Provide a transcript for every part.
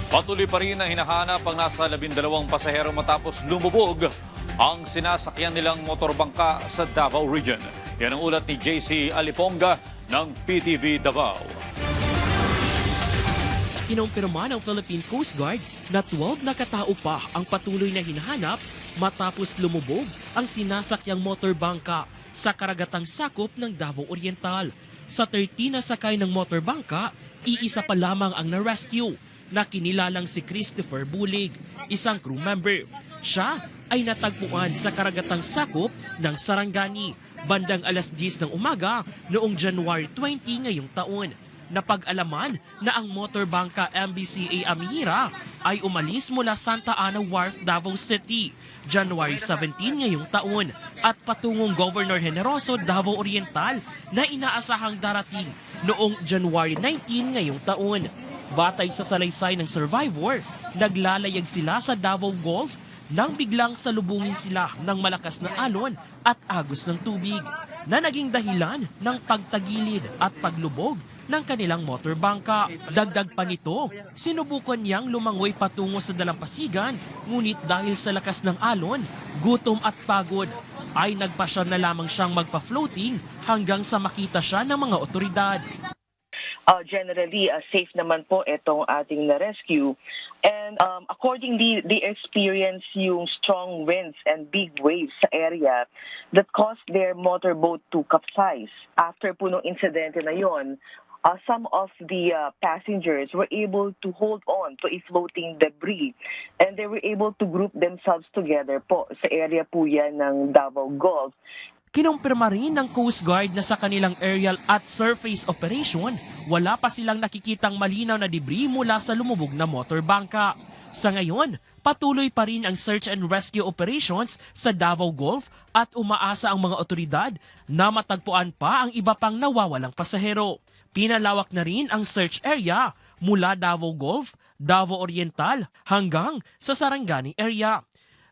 Patuloy pa rin na hinahanap ang nasa 12 pasahero matapos lumubog ang sinasakyan nilang motorbangka sa Davao Region. Yan ang ulat ni JC Aliponga ng PTV Davao. Kinumpirma ng Philippine Coast Guard na 12 na katao pa ang patuloy na hinahanap matapos lumubog ang sinasakyang motorbangka sa karagatang sakop ng Davao Oriental. Sa 13 na sakay ng motorbangka, iisa pa lamang ang na-rescue na kinilalang si Christopher Bulig, isang crew member. Siya ay natagpuan sa karagatang sakop ng Sarangani, bandang alas 10 ng umaga noong January 20 ngayong taon. Napag-alaman na ang motorbangka MBCA Amihira ay umalis mula Santa Ana Wharf, Davao City, January 17 ngayong taon at patungong Governor Generoso, Davao Oriental na inaasahang darating noong January 19 ngayong taon. Batay sa salaysay ng survivor, naglalayag sila sa Davao Gulf nang biglang salubungin sila ng malakas na alon at agos ng tubig na naging dahilan ng pagtagilid at paglubog ng kanilang motorbangka. Dagdag pa nito, sinubukan niyang lumangoy patungo sa dalampasigan, ngunit dahil sa lakas ng alon, gutom at pagod, ay nagpasya na lamang siyang magpa-floating hanggang sa makita siya ng mga otoridad. Generally, safe naman po itong ating na-rescue. And accordingly, they experience yung strong winds and big waves sa area that caused their motorboat to capsize. After po nung insidente na yon, some of the passengers were able to hold on to a floating debris and they were able to group themselves together po sa area po yan ng Davao Gulf. Kinumpirma rin ng Coast Guard na sa kanilang aerial at surface operation, wala pa silang nakikitang malinaw na debris mula sa lumubog na motorbangka. Sa ngayon, patuloy pa rin ang search and rescue operations sa Davao Gulf at umaasa ang mga otoridad na matagpuan pa ang iba pang nawawalang pasahero. Pinalawak na rin ang search area mula Davao Gulf, Davao Oriental hanggang sa Sarangani area.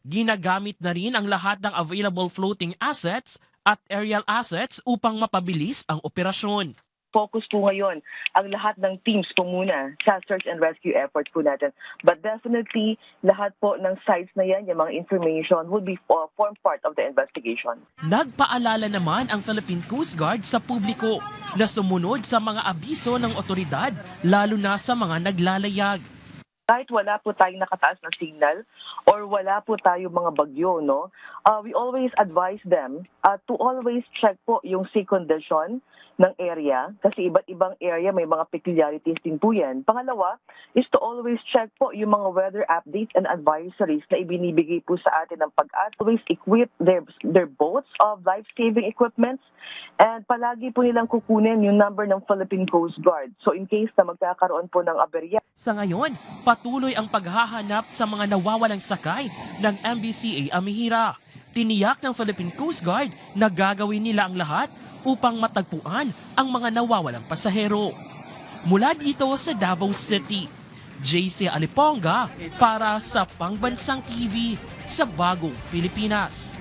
Ginagamit na rin ang lahat ng available floating assets at aerial assets upang mapabilis ang operasyon. Focus po ngayon ang lahat ng teams po muna sa search and rescue efforts po natin. But definitely, lahat po ng sites na yan, yung mga information would be form part of the investigation. Nagpaalala naman ang Philippine Coast Guard sa publiko na sumunod sa mga abiso ng otoridad, lalo na sa mga naglalayag. Kahit wala po tayong nakataas na signal or wala po tayong mga bagyo, no, we always advise them to always check po yung sea condition ng area kasi iba't ibang area may mga peculiarities din po yan. Pangalawa is to always check po yung mga weather updates and advisories na ibinibigay po sa atin ng Pag-asa. Always equip their boats of life-saving equipments and palagi po nilang kukunin yung number ng Philippine Coast Guard. So in case na magkakaroon po ng aberya. Sa ngayon, patuloy ang paghahanap sa mga nawawalang sakay ng MBCA Amihira. Tiniyak ng Philippine Coast Guard na gagawin nila ang lahat upang matagpuan ang mga nawawalang pasahero. Mula dito sa Davao City, JC Aliponga para sa Pangbansang TV sa Bagong Pilipinas.